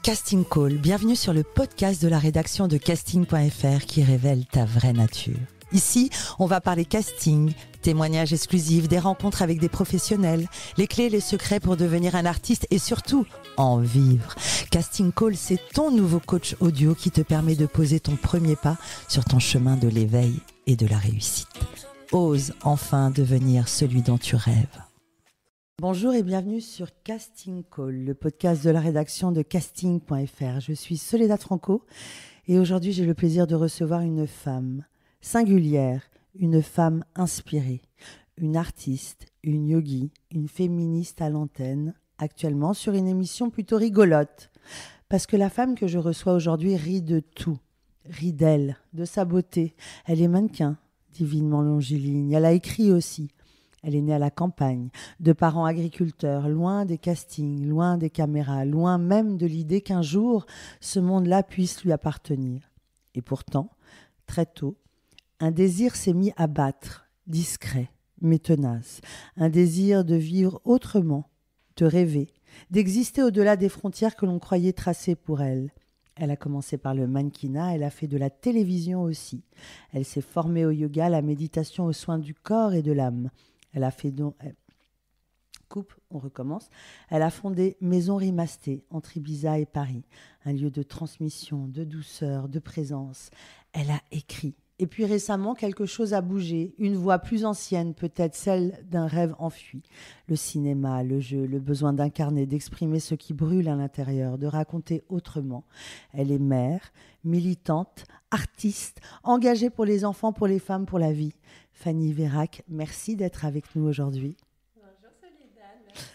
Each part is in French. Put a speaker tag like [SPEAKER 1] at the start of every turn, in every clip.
[SPEAKER 1] Casting Call, bienvenue sur le podcast de la rédaction de casting.fr qui révèle ta vraie nature. Ici, on va parler casting, témoignages exclusifs, des rencontres avec des professionnels, les clés et les secrets pour devenir un artiste et surtout, en vivre. Casting Call, c'est ton nouveau coach audio qui te permet de poser ton premier pas sur ton chemin de l'éveil et de la réussite. Ose enfin devenir celui dont tu rêves. Bonjour et bienvenue sur Casting Call, le podcast de la rédaction de casting.fr. Je suis Soledad Franco et aujourd'hui j'ai le plaisir de recevoir une femme singulière, une femme inspirée, une artiste, une yogi, une féministe à l'antenne, actuellement sur une émission plutôt rigolote. Parce que la femme que je reçois aujourd'hui rit de tout, rit d'elle, de sa beauté. Elle est mannequin, divinement longiligne, elle a écrit aussi. Elle est née à la campagne, de parents agriculteurs, loin des castings, loin des caméras, loin même de l'idée qu'un jour, ce monde-là puisse lui appartenir. Et pourtant, très tôt, un désir s'est mis à battre, discret, mais tenace. Un désir de vivre autrement, de rêver, d'exister au-delà des frontières que l'on croyait tracées pour elle. Elle a commencé par le mannequinat, elle a fait de la télévision aussi. Elle s'est formée au yoga, à la méditation, aux soins du corps et de l'âme. Elle a fait Elle a fondé Maison Rimasté entre Ibiza et Paris, un lieu de transmission, de douceur, de présence. Elle a écrit. Et puis récemment, quelque chose a bougé, une voix plus ancienne, peut-être celle d'un rêve enfui. Le cinéma, le jeu, le besoin d'incarner, d'exprimer ce qui brûle à l'intérieur, de raconter autrement. Elle est mère, militante, artiste, engagée pour les enfants, pour les femmes, pour la vie. Fanny Vérac, merci d'être avec nous aujourd'hui.
[SPEAKER 2] Bonjour Soledad, merci.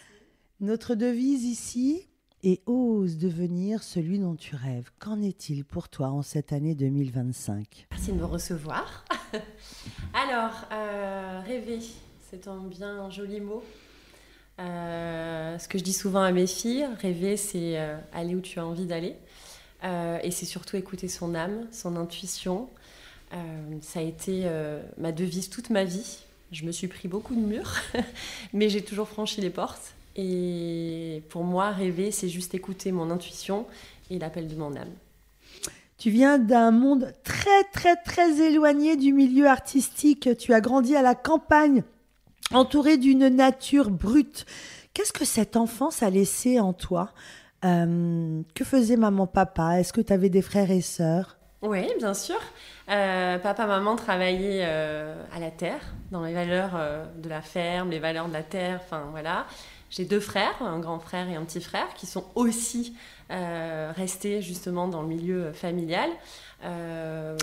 [SPEAKER 1] Notre devise ici est « Ose devenir celui dont tu rêves ». Qu'en est-il pour toi en cette année 2025 ?
[SPEAKER 2] Merci de me recevoir. Alors, rêver, c'est un bien joli mot. Ce que je dis souvent à mes filles, rêver, c'est aller où tu as envie d'aller. Et c'est surtout écouter son âme, son intuition. Ça a été ma devise toute ma vie. Je me suis pris beaucoup de murs, mais j'ai toujours franchi les portes. Et pour moi, rêver, c'est juste écouter mon intuition et l'appel de mon âme.
[SPEAKER 1] Tu viens d'un monde très éloigné du milieu artistique. Tu as grandi à la campagne, entouré d'une nature brute. Qu'est-ce que cette enfance a laissé en toi ? Que faisait maman, papa ? Est-ce que tu avais des frères et sœurs ?
[SPEAKER 2] Oui, bien sûr. Papa, maman travaillaient à la terre, dans les valeurs de la ferme, les valeurs de la terre, enfin voilà. J'ai 2 frères, un grand frère et un petit frère, qui sont aussi restés justement dans le milieu familial.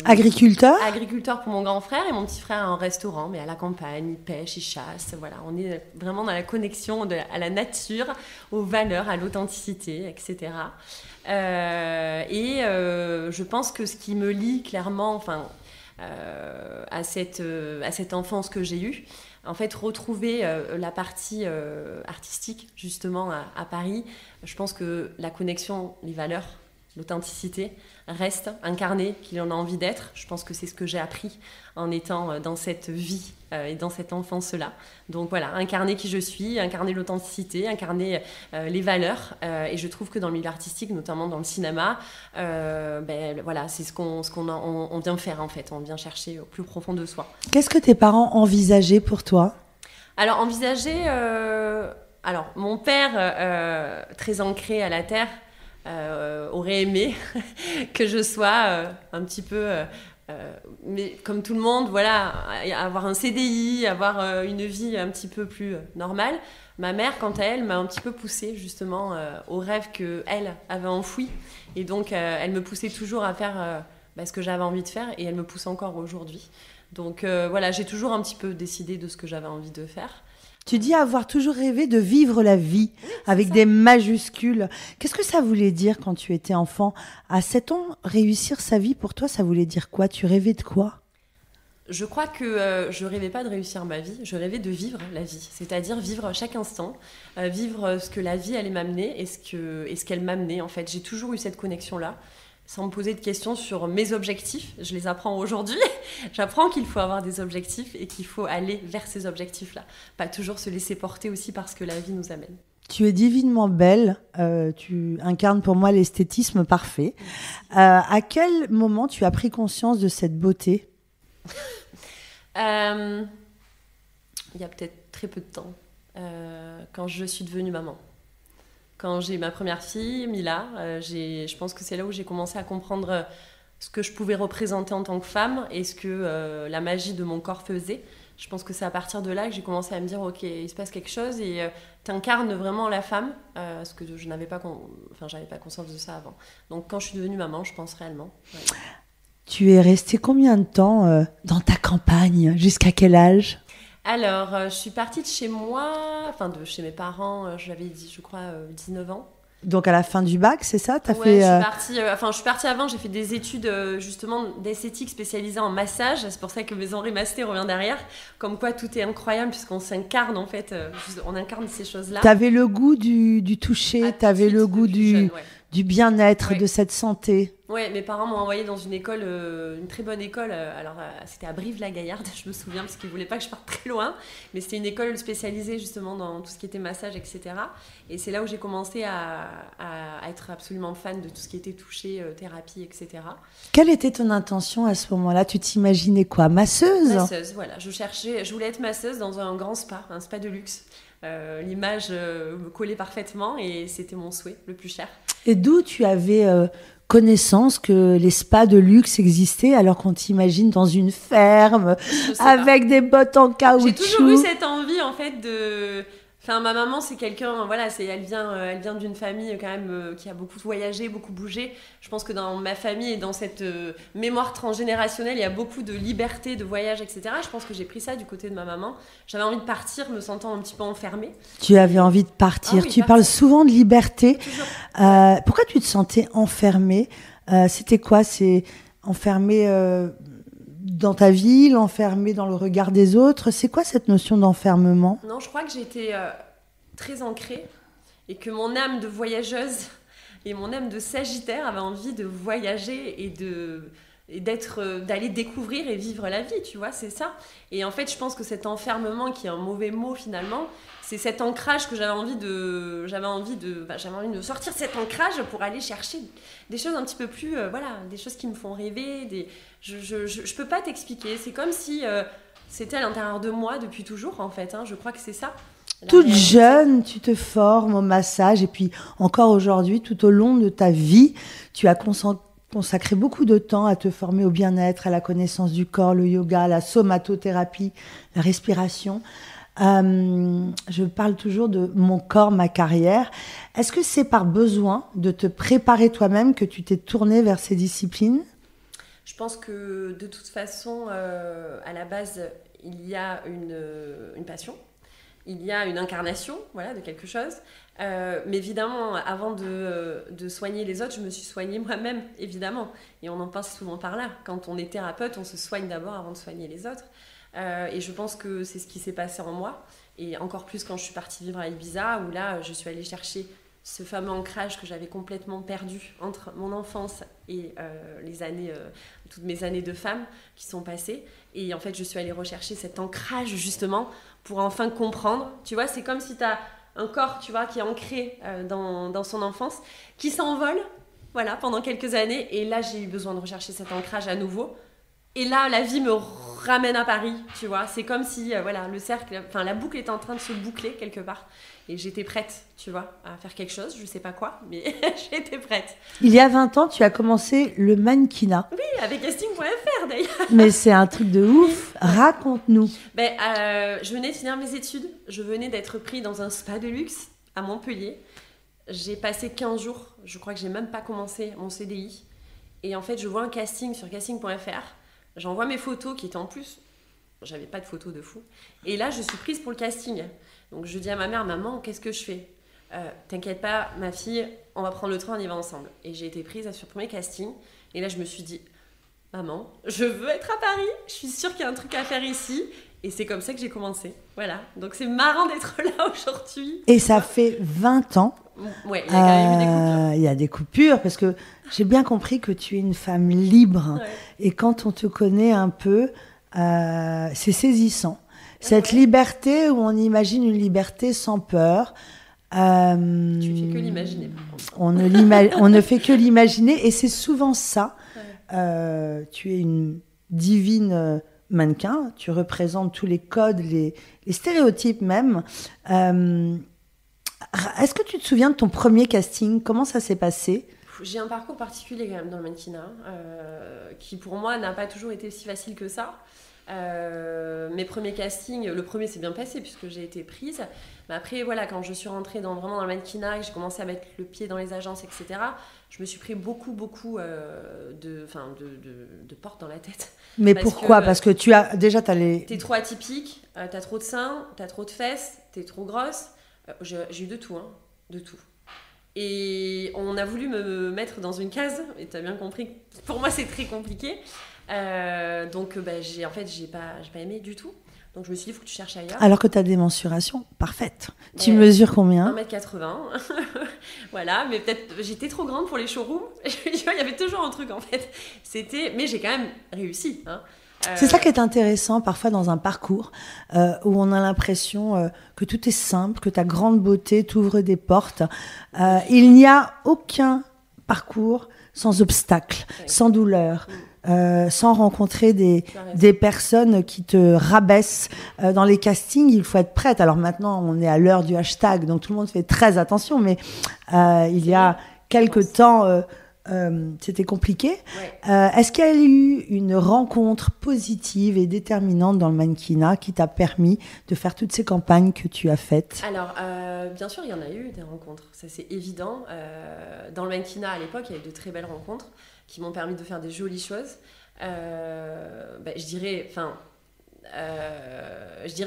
[SPEAKER 1] Agriculteur ?
[SPEAKER 2] Agriculteur pour mon grand frère et mon petit frère a un restaurant, mais à la campagne, il pêche, il chasse. Voilà, on est vraiment dans la connexion à la nature, aux valeurs, à l'authenticité, etc. Je pense que ce qui me lie clairement à cette enfance que j'ai eue, en fait, retrouver la partie artistique, justement, à Paris, je pense que la connexion, les valeurs, l'authenticité reste incarnée, qu'il en a envie d'être. Je pense que c'est ce que j'ai appris en étant dans cette vie et dans cette enfance-là. Donc voilà, incarner qui je suis, incarner l'authenticité, incarner les valeurs. Et je trouve que dans le milieu artistique, notamment dans le cinéma, voilà, c'est ce qu'on vient faire en fait. On vient chercher au plus profond de soi.
[SPEAKER 1] Qu'est-ce que tes parents envisageaient pour toi ?
[SPEAKER 2] Alors envisager, mon père, très ancré à la terre, aurait aimé que je sois un petit peu, mais comme tout le monde, voilà, avoir un CDI, avoir une vie un petit peu plus normale. Ma mère, quant à elle, m'a un petit peu poussée justement aux rêves qu'elle avait enfouis. Et donc, elle me poussait toujours à faire ce que j'avais envie de faire et elle me pousse encore aujourd'hui. Donc voilà, j'ai toujours un petit peu décidé de ce que j'avais envie de faire.
[SPEAKER 1] Tu dis avoir toujours rêvé de vivre la vie, oui, avec des majuscules. Qu'est-ce que ça voulait dire quand tu étais enfant ? À 7 ans, réussir sa vie, pour toi, ça voulait dire quoi ? Tu rêvais de quoi ?
[SPEAKER 2] Je crois que je rêvais pas de réussir ma vie, je rêvais de vivre la vie. C'est-à-dire vivre chaque instant, vivre ce que la vie allait m'amener et ce qu'elle m'amenait. En fait, j'ai toujours eu cette connexion-là. Sans me poser de questions sur mes objectifs, je les apprends aujourd'hui. J'apprends qu'il faut avoir des objectifs et qu'il faut aller vers ces objectifs-là. Pas toujours se laisser porter aussi par ce que la vie nous amène.
[SPEAKER 1] Tu es divinement belle, tu incarnes pour moi l'esthétisme parfait. À quel moment tu as pris conscience de cette beauté ?
[SPEAKER 2] Il y a peut-être très peu de temps, quand je suis devenue maman. Quand j'ai eu ma première fille, Mila, je pense que c'est là où j'ai commencé à comprendre ce que je pouvais représenter en tant que femme et ce que la magie de mon corps faisait. Je pense que c'est à partir de là que j'ai commencé à me dire ok, il se passe quelque chose et t'incarnes vraiment la femme, parce que je n'avais pas, j'avais pas conscience de ça avant. Donc quand je suis devenue maman, je pense réellement. Ouais.
[SPEAKER 1] Tu es restée combien de temps dans ta campagne ? Jusqu'à quel âge ?
[SPEAKER 2] Alors, je suis partie de chez moi, de chez mes parents, j'avais dit, je crois, 19 ans.
[SPEAKER 1] Donc à la fin du bac, c'est ça ?
[SPEAKER 2] Je suis partie avant, j'ai fait des études justement d'esthétique spécialisées en massage. C'est pour ça que Maison Rimasté revient derrière. Comme quoi tout est incroyable puisqu'on s'incarne en fait, on incarne ces choses-là.
[SPEAKER 1] T'avais le goût du toucher, t'avais le goût du bien-être, de cette santé.
[SPEAKER 2] Ouais, mes parents m'ont envoyée dans une école, une très bonne école. C'était à Brive-la-Gaillarde, je me souviens, parce qu'ils ne voulaient pas que je parte très loin. Mais c'était une école spécialisée justement dans tout ce qui était massage, etc. Et c'est là où j'ai commencé à être absolument fan de tout ce qui était toucher, thérapie, etc.
[SPEAKER 1] Quelle était ton intention à ce moment-là ? Tu t'imaginais quoi ? Masseuse ?
[SPEAKER 2] Masseuse, voilà. Je voulais être masseuse dans un grand spa, un spa de luxe. L'image me collait parfaitement et c'était mon souhait le plus cher.
[SPEAKER 1] Et d'où tu avais connaissance que les spas de luxe existaient alors qu'on t'imagine dans une ferme avec des bottes en caoutchouc ?
[SPEAKER 2] J'ai toujours eu cette envie en fait de... Enfin, ma maman, c'est quelqu'un, voilà, elle vient d'une famille quand même qui a beaucoup voyagé, beaucoup bougé. Je pense que dans ma famille et dans cette mémoire transgénérationnelle, il y a beaucoup de liberté, de voyage, etc. Je pense que j'ai pris ça du côté de ma maman. J'avais envie de partir, me sentant un petit peu enfermée. Tu
[SPEAKER 1] avais envie de partir. Tu parles souvent de liberté. Pourquoi tu te sentais enfermée ? C'était quoi ? C'est enfermée dans ta ville, enfermée dans le regard des autres. C'est quoi cette notion d'enfermement ?
[SPEAKER 2] Non, je crois que j'étais très ancrée et que mon âme de voyageuse et mon âme de sagittaire avaient envie de voyager et d'aller découvrir et vivre la vie, tu vois, c'est ça. Et en fait, je pense que cet enfermement, qui est un mauvais mot finalement, c'est cet ancrage que j'avais envie de sortir de cet ancrage pour aller chercher des choses un petit peu plus, des choses qui me font rêver. Je peux pas t'expliquer. C'est comme si c'était à l'intérieur de moi depuis toujours, en fait. Je crois que c'est ça.
[SPEAKER 1] Toute jeune, tu te formes au massage et puis encore aujourd'hui, tout au long de ta vie, tu as consacré beaucoup de temps à te former au bien-être, à la connaissance du corps, le yoga, la somatothérapie, la respiration. Je parle toujours de mon corps, ma carrière. Est-ce que c'est par besoin de te préparer toi-même que tu t'es tournée vers ces disciplines ?
[SPEAKER 2] Je pense que de toute façon, à la base, il y a une passion, il y a une incarnation, de quelque chose. Mais évidemment, avant de soigner les autres, je me suis soignée moi-même, évidemment. Et on en passe souvent par là. Quand on est thérapeute, on se soigne d'abord avant de soigner les autres. Et je pense que c'est ce qui s'est passé en moi. Et encore plus quand je suis partie vivre à Ibiza, où là, je suis allée chercher ce fameux ancrage que j'avais complètement perdu entre mon enfance et toutes mes années de femme qui sont passées. Et en fait, je suis allée rechercher cet ancrage, justement, pour enfin comprendre. Tu vois, c'est comme si tu as un corps, tu vois, qui est ancré dans son enfance, qui s'envole, pendant quelques années. Et là, j'ai eu besoin de rechercher cet ancrage à nouveau. Et là, la vie me ramène à Paris, tu vois. C'est comme si, le cercle, la boucle était en train de se boucler quelque part. Et j'étais prête, tu vois, à faire quelque chose. Je sais pas quoi, mais j'étais prête.
[SPEAKER 1] Il y a 20 ans, tu as commencé le mannequinat.
[SPEAKER 2] Oui, avec casting.fr d'ailleurs.
[SPEAKER 1] Mais c'est un truc de ouf. Raconte-nous.
[SPEAKER 2] Je venais de finir mes études. Je venais d'être prise dans un spa de luxe à Montpellier. J'ai passé 15 jours. Je crois que j'ai même pas commencé mon CDI. Et en fait, je vois un casting sur casting.fr. J'envoie mes photos qui étaient en plus... J'avais pas de photos de fou. Et là, je suis prise pour le casting. Donc, je dis à ma mère, maman, qu'est-ce que je fais ? T'inquiète pas, ma fille, on va prendre le train, on y va ensemble. Et j'ai été prise sur le premier casting. Et là, je me suis dit, maman, je veux être à Paris. Je suis sûre qu'il y a un truc à faire ici. Et c'est comme ça que j'ai commencé. Voilà. Donc, c'est marrant d'être là aujourd'hui.
[SPEAKER 1] Et ça fait 20 ans.
[SPEAKER 2] Ouais, il y a quand même eu des coupures.
[SPEAKER 1] Il y a des coupures parce que j'ai bien compris que tu es une femme libre. Ouais. Et quand on te connaît un peu, c'est saisissant. Cette liberté où on imagine une liberté sans peur,
[SPEAKER 2] Tu fais que l'imaginer, par contre.
[SPEAKER 1] On ne fait que l'imaginer, et c'est souvent ça. Tu es une divine mannequin, tu représentes tous les codes, les stéréotypes même. Est-ce que tu te souviens de ton premier casting? Comment ça s'est passé?
[SPEAKER 2] J'ai un parcours particulier quand même dans le mannequinat, qui pour moi n'a pas toujours été si facile que ça. Mes premiers castings, le premier s'est bien passé puisque j'ai été prise. Mais après, voilà, quand je suis rentrée vraiment dans le mannequinat et que j'ai commencé à mettre le pied dans les agences, etc., je me suis pris beaucoup de portes dans la tête.
[SPEAKER 1] Mais pourquoi? Parce que t'es
[SPEAKER 2] trop atypique, t'as trop de seins, t'as trop de fesses, t'es trop grosse. J'ai eu de tout, de tout. Et on a voulu me mettre dans une case, et tu as bien compris que pour moi c'est très compliqué. Donc j'ai pas aimé du tout. Donc je me suis dit, il faut que tu cherches ailleurs. Alors
[SPEAKER 1] que tu as des mensurations parfaites. Tu mesures combien?
[SPEAKER 2] 1m80. Voilà, mais peut-être j'étais trop grande pour les showrooms. Il y avait toujours un truc en fait. Mais j'ai quand même réussi.
[SPEAKER 1] C'est ça qui est intéressant parfois dans un parcours où on a l'impression que tout est simple, que ta grande beauté t'ouvre des portes. Il n'y a aucun parcours sans obstacle, sans douleur, sans rencontrer des personnes qui te rabaissent. Dans les castings, il faut être prête. Alors maintenant, on est à l'heure du hashtag, donc tout le monde fait très attention, mais il y a quelques temps... c'était compliqué. Ouais. Est-ce qu'il y a eu une rencontre positive et déterminante dans le mannequinat qui t'a permis de faire toutes ces campagnes que tu as faites?
[SPEAKER 2] Alors, bien sûr, il y en a eu des rencontres, ça c'est évident. Dans le mannequinat à l'époque, il y a eu de très belles rencontres qui m'ont permis de faire des jolies choses. Je dirais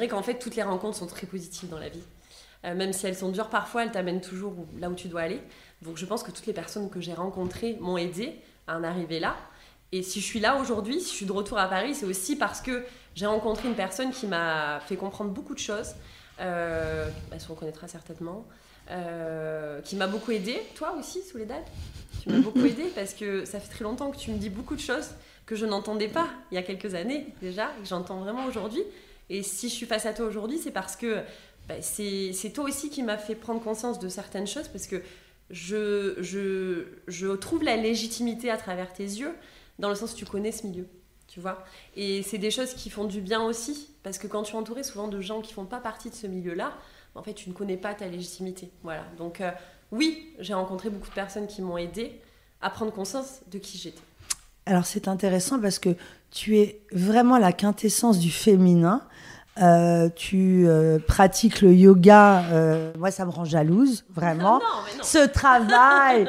[SPEAKER 2] qu'en fait, toutes les rencontres sont très positives dans la vie. Même si elles sont dures parfois, elles t'amènent toujours là où tu dois aller. Donc je pense que toutes les personnes que j'ai rencontrées m'ont aidée à en arriver là. Et si je suis là aujourd'hui, si je suis de retour à Paris, c'est aussi parce que j'ai rencontré une personne qui m'a fait comprendre beaucoup de choses. Elle se reconnaîtra certainement. Qui m'a beaucoup aidée. Toi aussi, Soledad, tu m'as beaucoup aidée parce que ça fait très longtemps que tu me dis beaucoup de choses que je n'entendais pas il y a quelques années déjà, et que j'entends vraiment aujourd'hui. Et si je suis face à toi aujourd'hui, c'est parce que c'est toi aussi qui m'as fait prendre conscience de certaines choses, parce que je trouve la légitimité à travers tes yeux, dans le sens où tu connais ce milieu, tu vois. Et c'est des choses qui font du bien aussi, parce que quand tu es entouré souvent de gens qui font pas partie de ce milieu-là, en fait, tu ne connais pas ta légitimité. Voilà. Donc, oui, j'ai rencontré beaucoup de personnes qui m'ont aidée à prendre conscience de qui j'étais.
[SPEAKER 1] Alors, c'est intéressant parce que tu es vraiment la quintessence du féminin. Tu pratiques le yoga, moi ça me rend jalouse, vraiment.
[SPEAKER 2] Non.
[SPEAKER 1] Ce travail,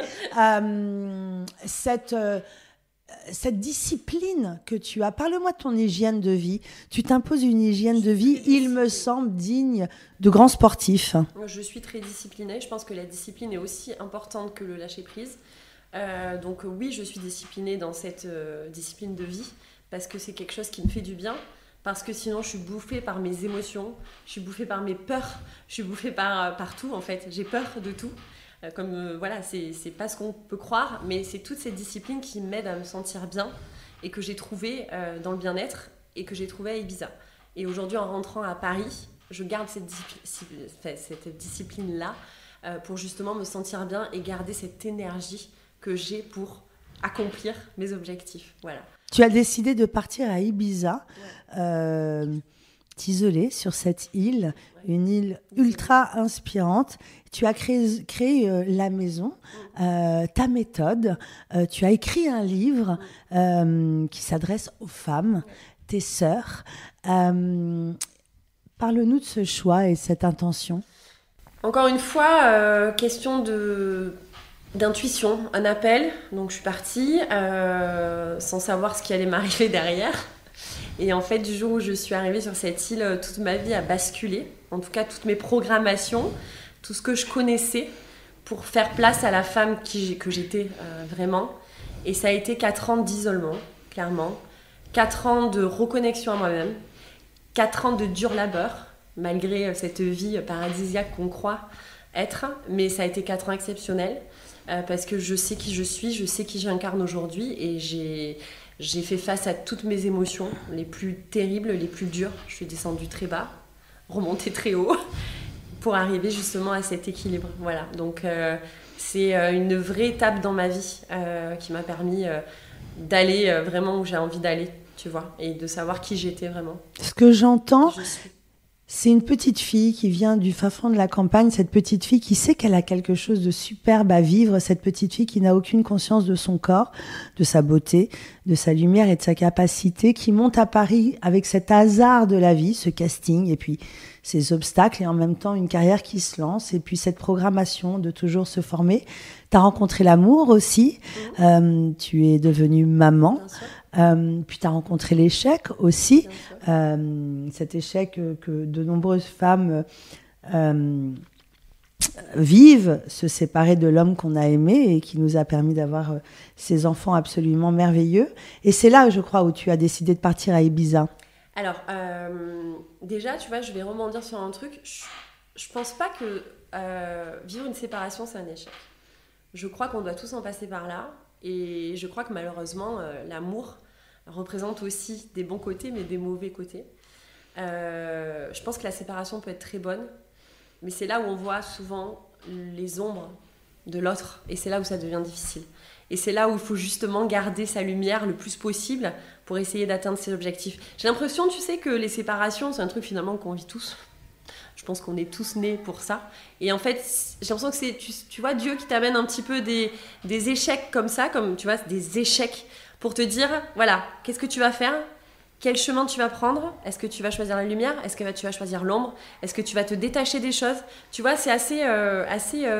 [SPEAKER 1] cette discipline que tu as. Parle-moi de ton hygiène de vie. Tu t'imposes une hygiène de vie, il me semble, digne de grands sportifs.
[SPEAKER 2] Je suis très disciplinée. Je pense que la discipline est aussi importante que le lâcher-prise. Donc oui, je suis disciplinée dans cette discipline de vie, parce que c'est quelque chose qui me fait du bien. Parce que sinon, je suis bouffée par mes émotions, je suis bouffée par mes peurs, je suis bouffée par tout, en fait. J'ai peur de tout. Voilà, c'est pas ce qu'on peut croire, mais c'est toute cette discipline qui m'aide à me sentir bien et que j'ai trouvée dans le bien-être et que j'ai trouvée à Ibiza. Et aujourd'hui, en rentrant à Paris, je garde cette discipline-là pour justement me sentir bien et garder cette énergie que j'ai pour accomplir mes objectifs. Voilà.
[SPEAKER 1] Tu as décidé de partir à Ibiza, t'isoler sur cette île, une île ultra inspirante. Tu as créé la maison, ta méthode. Tu as écrit un livre qui s'adresse aux femmes, tes sœurs. Parle-nous de ce choix et cette intention.
[SPEAKER 2] Encore une fois, question d'intuition, un appel. Donc je suis partie sans savoir ce qui allait m'arriver derrière. Et en fait, du jour où je suis arrivée sur cette île, toute ma vie a basculé. En tout cas, toutes mes programmations, tout ce que je connaissais pour faire place à la femme que j'étais vraiment. Et ça a été 4 ans d'isolement, clairement. 4 ans de reconnexion à moi-même. 4 ans de dur labeur, malgré cette vie paradisiaque qu'on croit être. Mais ça a été 4 ans exceptionnels. Parce que je sais qui je suis, je sais qui j'incarne aujourd'hui, et j'ai fait face à toutes mes émotions, les plus terribles, les plus dures. Je suis descendue très bas, remontée très haut, pour arriver justement à cet équilibre. Voilà, donc c'est une vraie étape dans ma vie qui m'a permis d'aller vraiment où j'ai envie d'aller, tu vois, et de savoir qui j'étais vraiment.
[SPEAKER 1] Ce que j'entends, c'est une petite fille qui vient du fin fond de la campagne, cette petite fille qui sait qu'elle a quelque chose de superbe à vivre, cette petite fille qui n'a aucune conscience de son corps, de sa beauté, de sa lumière et de sa capacité, qui monte à Paris avec cet hasard de la vie, ce casting, et puis ces obstacles, et en même temps une carrière qui se lance, et puis cette programmation de toujours se former. Tu as rencontré l'amour aussi, tu es devenue maman. Puis tu as rencontré l'échec aussi, cet échec que de nombreuses femmes vivent, se séparer de l'homme qu'on a aimé et qui nous a permis d'avoir ces enfants absolument merveilleux. Et c'est là, je crois, où tu as décidé de partir à Ibiza.
[SPEAKER 2] Alors, déjà, tu vois, je vais rebondir sur un truc. Je pense pas que vivre une séparation, c'est un échec. Je crois qu'on doit tous en passer par là. Et je crois que malheureusement, l'amour représente aussi des bons côtés, mais des mauvais côtés. Je pense que la séparation peut être très bonne, mais c'est là où on voit souvent les ombres de l'autre, et c'est là où ça devient difficile. Et c'est là où il faut justement garder sa lumière le plus possible pour essayer d'atteindre ses objectifs. J'ai l'impression, tu sais, que les séparations, c'est un truc finalement qu'on vit tous. Je pense qu'on est tous nés pour ça. Et en fait, j'ai l'impression que c'est, tu vois, Dieu qui t'amène un petit peu des échecs comme ça, comme tu vois, des échecs pour te dire, voilà, qu'est-ce que tu vas faire ? Quel chemin tu vas prendre ? Est-ce que tu vas choisir la lumière ? Est-ce que tu vas choisir l'ombre ? Est-ce que tu vas te détacher des choses ? Tu vois, c'est assez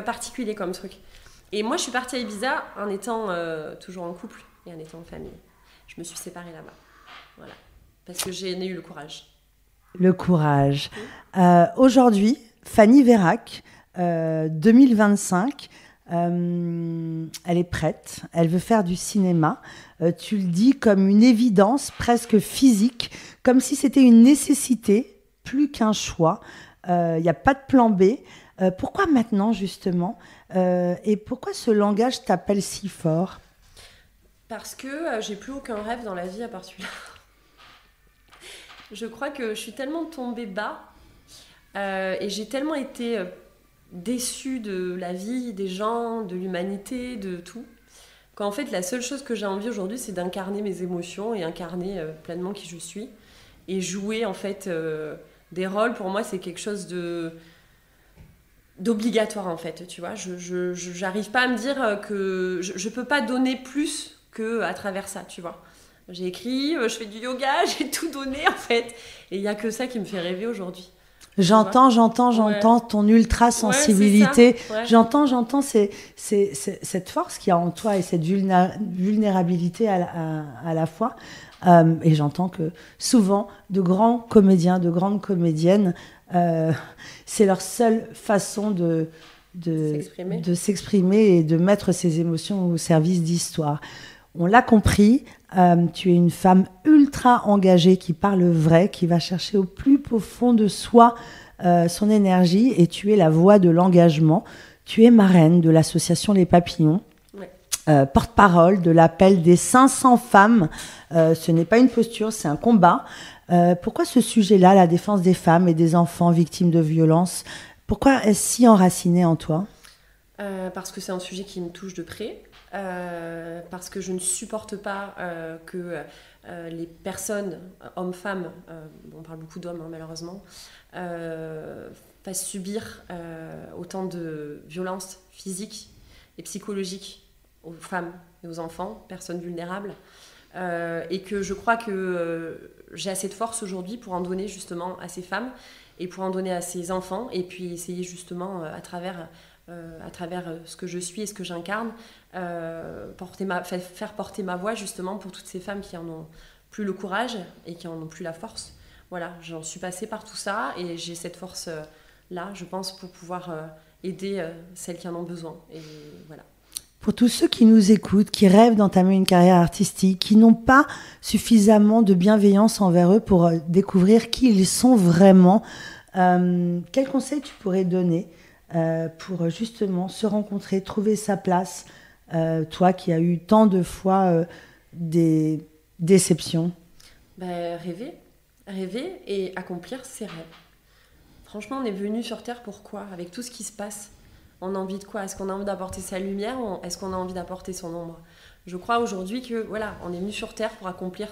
[SPEAKER 2] particulier comme truc. Et moi, je suis partie à Ibiza en étant toujours en couple et en étant en famille. Je me suis séparée là-bas. Voilà. Parce que j'ai eu le courage.
[SPEAKER 1] Le courage. Aujourd'hui, Fanny Vérac, 2025, elle est prête, elle veut faire du cinéma. Tu le dis comme une évidence presque physique, comme si c'était une nécessité, plus qu'un choix. Il n'y a pas de plan B. Pourquoi maintenant, justement et pourquoi ce langage t'appelle si fort ?
[SPEAKER 2] Parce que j'ai plus aucun rêve dans la vie à part celui-là. Je crois que je suis tellement tombée bas et j'ai tellement été déçue de la vie, des gens, de l'humanité, de tout, qu'en fait la seule chose que j'ai envie aujourd'hui, c'est d'incarner mes émotions et incarner pleinement qui je suis. Et jouer en fait des rôles, pour moi, c'est quelque chose d'obligatoire en fait, tu vois. Je n'arrive pas à me dire que je peux pas donner plus qu'à travers ça, tu vois. J'ai écrit, je fais du yoga, j'ai tout donné en fait. Et il n'y a que ça qui me fait rêver aujourd'hui.
[SPEAKER 1] J'entends ton ultra-sensibilité.
[SPEAKER 2] Ouais,
[SPEAKER 1] J'entends cette force qu'il y a en toi et cette vulnérabilité à la fois. Et j'entends que souvent, de grands comédiens, de grandes comédiennes, c'est leur seule façon de s'exprimer et de mettre ses émotions au service d'histoire. On l'a compris, tu es une femme ultra engagée qui parle vrai, qui va chercher au plus profond de soi son énergie, et tu es la voix de l'engagement. Tu es marraine de l'association Les Papillons, porte-parole de l'appel des 500 femmes. Ce n'est pas une posture, c'est un combat. Pourquoi ce sujet-là, la défense des femmes et des enfants victimes de violences, pourquoi est-ce si enraciné en toi ?
[SPEAKER 2] Parce que c'est un sujet qui me touche de près. Parce que je ne supporte pas que les personnes, hommes-femmes, on parle beaucoup d'hommes malheureusement, fassent subir autant de violences physiques et psychologiques aux femmes et aux enfants, personnes vulnérables, et que je crois que j'ai assez de force aujourd'hui pour en donner justement à ces femmes et pour en donner à ces enfants, et puis essayer justement à travers ce que je suis et ce que j'incarne, faire porter ma voix justement pour toutes ces femmes qui en ont plus le courage et qui en ont plus la force. Voilà, j'en suis passée par tout ça et j'ai cette force là, je pense, pour pouvoir aider celles qui en ont besoin. Et voilà.
[SPEAKER 1] Pour tous ceux qui nous écoutent, qui rêvent d'entamer une carrière artistique, qui n'ont pas suffisamment de bienveillance envers eux pour découvrir qui ils sont vraiment, quels conseils tu pourrais donner pour justement se rencontrer, trouver sa place, toi qui as eu tant de fois des déceptions?
[SPEAKER 2] Rêver et accomplir ses rêves. Franchement, on est venu sur Terre pourquoi ? Avec tout ce qui se passe, on a envie de quoi ? Est-ce qu'on a envie d'apporter sa lumière ou est-ce qu'on a envie d'apporter son ombre ? Je crois aujourd'hui que voilà, on est venu sur Terre pour accomplir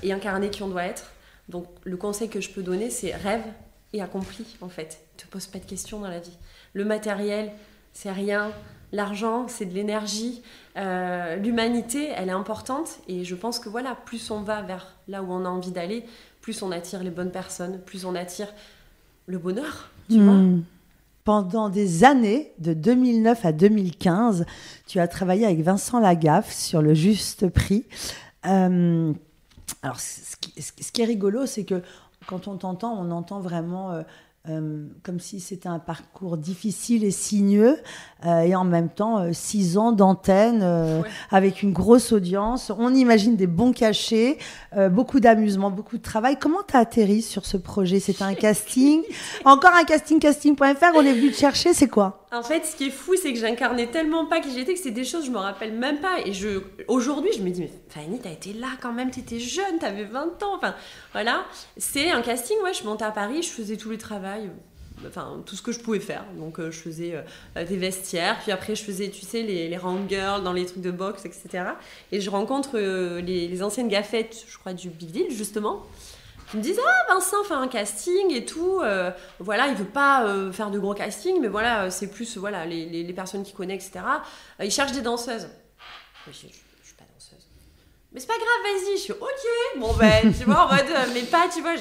[SPEAKER 2] et incarner qui on doit être. Donc le conseil que je peux donner, c'est rêve et accomplis en fait. Ne te pose pas de questions dans la vie. Le matériel, c'est rien. L'argent, c'est de l'énergie. L'humanité, elle est importante. Et je pense que voilà, plus on va vers là où on a envie d'aller, plus on attire les bonnes personnes, plus on attire le bonheur, tu vois.
[SPEAKER 1] Pendant des années, de 2009 à 2015, tu as travaillé avec Vincent Lagaffe sur Le Juste Prix. Alors, ce qui est rigolo, c'est que quand on t'entend, on entend vraiment comme si c'était un parcours difficile et sinueux, et en même temps 6 ans d'antenne avec une grosse audience. On imagine des bons cachets, beaucoup d'amusement, beaucoup de travail. Comment tu as atterri sur ce projet ? C'était un casting, encore un casting, casting.fr, on est venu te chercher, c'est quoi ?
[SPEAKER 2] En fait, ce qui est fou, c'est que j'incarnais tellement pas qui j'étais que c'est des choses que je me rappelle même pas. Et aujourd'hui, je me dis, mais Fanny, t'as été là quand même, t'étais jeune, t'avais 20 ans. Enfin, voilà. C'est un casting, ouais, je montais à Paris, je faisais tous les travails, enfin, tout ce que je pouvais faire. Donc, je faisais des vestiaires, puis après, je faisais, tu sais, les round girls dans les trucs de boxe, etc. Et je rencontre les anciennes gaffettes, je crois, du Big Deal, justement, qui me disent Vincent fait un casting et tout, voilà, il veut pas faire de gros casting, mais voilà, c'est plus voilà, les personnes qu'il connaît, etc. Il cherche des danseuses. Je suis pas danseuse. Mais c'est pas grave, vas-y. Je suis ok, bon ben, tu vois, en mode, mais pas, tu vois,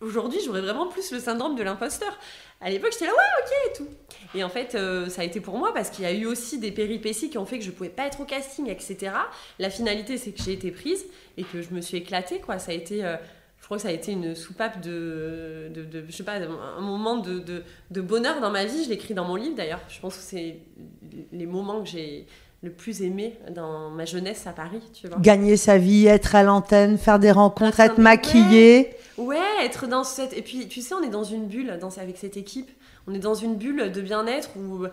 [SPEAKER 2] aujourd'hui j'aurais vraiment plus le syndrome de l'imposteur. À l'époque j'étais là, ouais, ok et tout. Et en fait, ça a été pour moi parce qu'il y a eu aussi des péripéties qui ont fait que je pouvais pas être au casting, etc. La finalité, c'est que j'ai été prise et que je me suis éclatée, quoi. Ça a été... je crois que ça a été une soupape de je sais pas, un moment de bonheur dans ma vie. Je l'écris dans mon livre d'ailleurs. Je pense que c'est les moments que j'ai le plus aimé dans ma jeunesse à Paris, tu vois.
[SPEAKER 1] Gagner sa vie, être à l'antenne, faire des rencontres, être maquillée.
[SPEAKER 2] Ouais, être dans cette... Et puis, tu sais, on est dans une bulle avec cette équipe. On est dans une bulle de bien-être où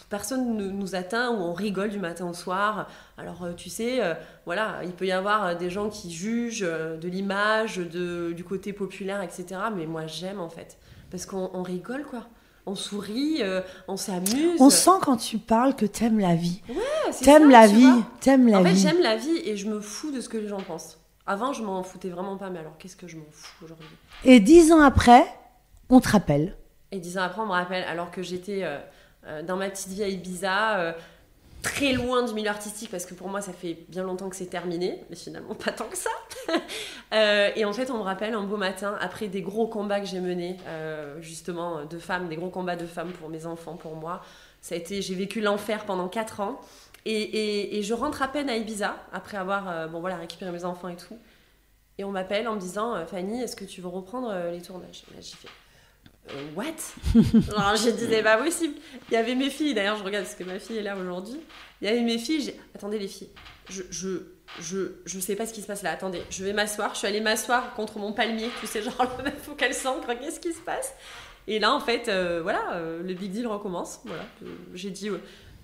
[SPEAKER 2] personne ne nous atteint, où on rigole du matin au soir. Alors, tu sais, voilà, il peut y avoir des gens qui jugent de l'image, du côté populaire, etc. Mais moi, j'aime, en fait. Parce qu'on rigole, quoi. On sourit, on s'amuse.
[SPEAKER 1] On sent quand tu parles que t'aimes la vie.
[SPEAKER 2] Ouais, c'est
[SPEAKER 1] t'aimes
[SPEAKER 2] ça,
[SPEAKER 1] la
[SPEAKER 2] tu
[SPEAKER 1] vie,
[SPEAKER 2] vois.
[SPEAKER 1] t'aimes la vie.
[SPEAKER 2] En fait, j'aime la vie et je me fous de ce que les gens pensent. Avant, je m'en foutais vraiment pas, mais alors qu'est-ce que je m'en fous aujourd'hui ?
[SPEAKER 1] Et 10 ans après, on te rappelle.
[SPEAKER 2] Et 10 ans après, on me rappelle, alors que j'étais dans ma petite vie à Ibiza, très loin du milieu artistique, parce que pour moi, ça fait bien longtemps que c'est terminé, mais finalement, pas tant que ça. Et en fait, on me rappelle un beau matin, après des gros combats que j'ai menés, justement, de femmes, des gros combats de femmes pour mes enfants, pour moi. J'ai vécu l'enfer pendant 4 ans. Et je rentre à peine à Ibiza, après avoir récupéré mes enfants et tout. Et on m'appelle en me disant « Fanny, est-ce que tu veux reprendre les tournages ?» Et là, j'ai fait « What ?» Alors, j'ai dit « C'est pas possible !» Il y avait mes filles, d'ailleurs, je regarde parce que ma fille est là aujourd'hui. Il y avait mes filles, attendez les filles, je sais pas ce qui se passe là, attendez, je vais m'asseoir. Je suis allée m'asseoir contre mon palmier, tu sais, genre le faut qu'elle s'ancre, qu'est-ce qui se passe ? Et là, en fait, le big deal recommence. Voilà, j'ai dit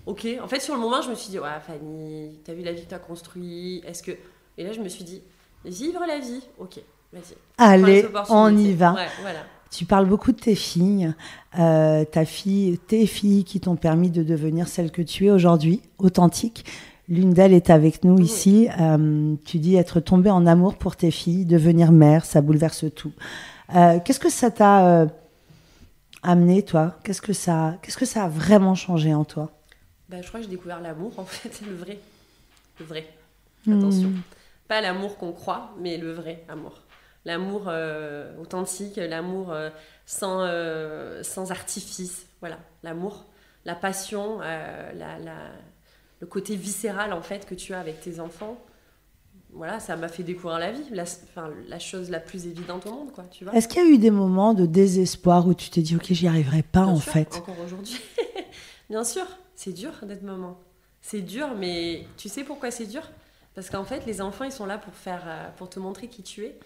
[SPEAKER 2] ok, en fait, sur le moment, je me suis dit, ouais, Fanny, t'as vu la vie que t'as construite, est-ce que... Et là, je me suis dit, vivre la vie, ok, vas-y.
[SPEAKER 1] Allez, on y va.
[SPEAKER 2] Ouais, voilà.
[SPEAKER 1] Tu parles beaucoup de tes filles, tes filles qui t'ont permis de devenir celle que tu es aujourd'hui, authentique. L'une d'elles est avec nous ici. Tu dis être tombée en amour pour tes filles, devenir mère, ça bouleverse tout. Qu'est-ce que ça t'a amené, toi ? Qu'est-ce que ça a vraiment changé en toi ?
[SPEAKER 2] Je crois que j'ai découvert l'amour, en fait, le vrai. Le vrai. Attention. Pas l'amour qu'on croit, mais le vrai amour. L'amour authentique, l'amour sans artifice. Voilà, l'amour, la passion, le côté viscéral, en fait, que tu as avec tes enfants. Voilà, ça m'a fait découvrir la vie. La chose la plus évidente au monde, quoi, tu vois.
[SPEAKER 1] Est-ce qu'il y a eu des moments de désespoir où tu t'es dit, ok, j'y arriverai pas,
[SPEAKER 2] Bien
[SPEAKER 1] en
[SPEAKER 2] sûr,
[SPEAKER 1] fait ?
[SPEAKER 2] Encore aujourd'hui. Bien sûr. C'est dur d'être maman. C'est dur, mais tu sais pourquoi c'est dur ? Parce qu'en fait, les enfants, ils sont là pour te montrer qui tu es.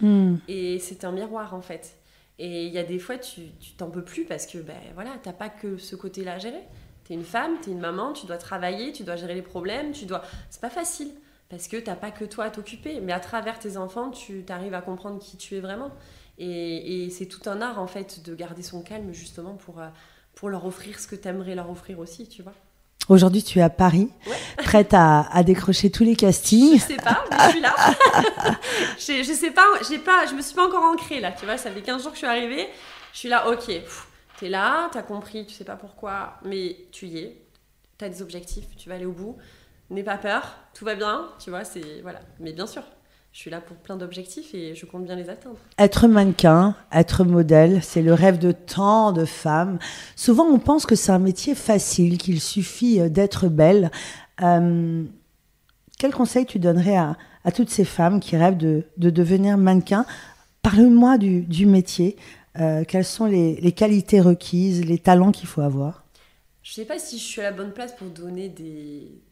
[SPEAKER 2] Et c'est un miroir, en fait. Et il y a des fois, tu t'en peux plus parce que, t'as pas que ce côté-là à gérer. T'es une femme, t'es une maman, tu dois travailler, tu dois gérer les problèmes, c'est pas facile. Parce que t'as pas que toi à t'occuper. Mais à travers tes enfants, tu t'arrives à comprendre qui tu es vraiment. Et c'est tout un art, en fait, de garder son calme, justement, pour leur offrir ce que tu aimerais leur offrir aussi, tu vois.
[SPEAKER 1] Aujourd'hui, tu es à Paris, prête à décrocher tous les castings.
[SPEAKER 2] Je sais pas, mais je suis là. je sais pas, je me suis pas encore ancrée, là, tu vois. Ça fait 15 jours que je suis arrivée. Je suis là, ok, t'es là, t'as compris, tu sais pas pourquoi, mais tu y es. T'as des objectifs, tu vas aller au bout. N'aie pas peur, tout va bien, tu vois, voilà. Mais bien sûr, je suis là pour plein d'objectifs et je compte bien les atteindre.
[SPEAKER 1] Être mannequin, être modèle, c'est le rêve de tant de femmes. Souvent, on pense que c'est un métier facile, qu'il suffit d'être belle. Quel conseil tu donnerais à toutes ces femmes qui rêvent de devenir mannequin? Parle-moi du métier. Quelles sont les qualités requises, les talents qu'il faut avoir?
[SPEAKER 2] Je sais pas si je suis à la bonne place pour donner des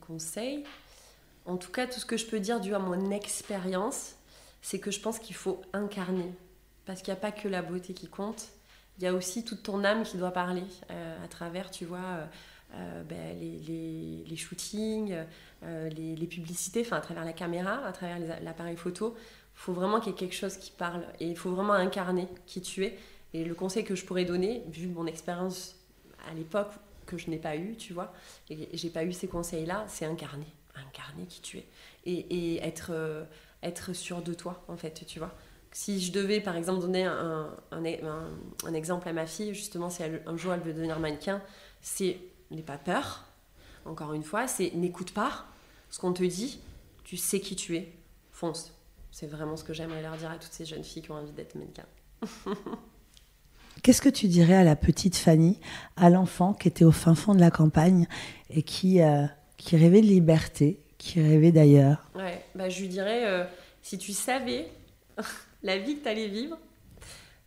[SPEAKER 2] conseils. En tout cas, tout ce que je peux dire dû à mon expérience, c'est que je pense qu'il faut incarner. Parce qu'il n'y a pas que la beauté qui compte. Il y a aussi toute ton âme qui doit parler à travers, tu vois, les shootings, les publicités, enfin à travers la caméra, à travers l'appareil photo. Il faut vraiment qu'il y ait quelque chose qui parle. Et il faut vraiment incarner qui tu es. Et le conseil que je pourrais donner, vu mon expérience à l'époque que je n'ai pas eu, tu vois, et j'ai pas eu ces conseils-là, c'est incarner qui tu es et être sûr de toi, en fait, tu vois. Si je devais, par exemple, donner un exemple à ma fille, justement, si un jour elle veut devenir mannequin, c'est n'aie pas peur, encore une fois, c'est n'écoute pas ce qu'on te dit, tu sais qui tu es, fonce. C'est vraiment ce que j'aimerais leur dire à toutes ces jeunes filles qui ont envie d'être mannequin.
[SPEAKER 1] Qu'est-ce que tu dirais à la petite Fanny, à l'enfant qui était au fin fond de la campagne et qui rêvait de liberté, qui rêvait d'ailleurs?
[SPEAKER 2] Ouais, je lui dirais, si tu savais la vie que tu allais vivre,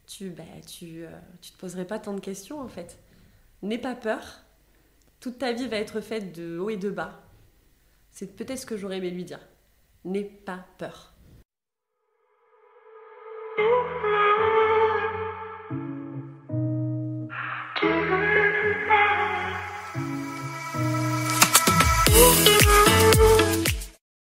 [SPEAKER 2] tu te poserais pas tant de questions, en fait. N'aie pas peur. Toute ta vie va être faite de haut et de bas. C'est peut-être ce que j'aurais aimé lui dire. N'aie pas peur.
[SPEAKER 3] Ooh.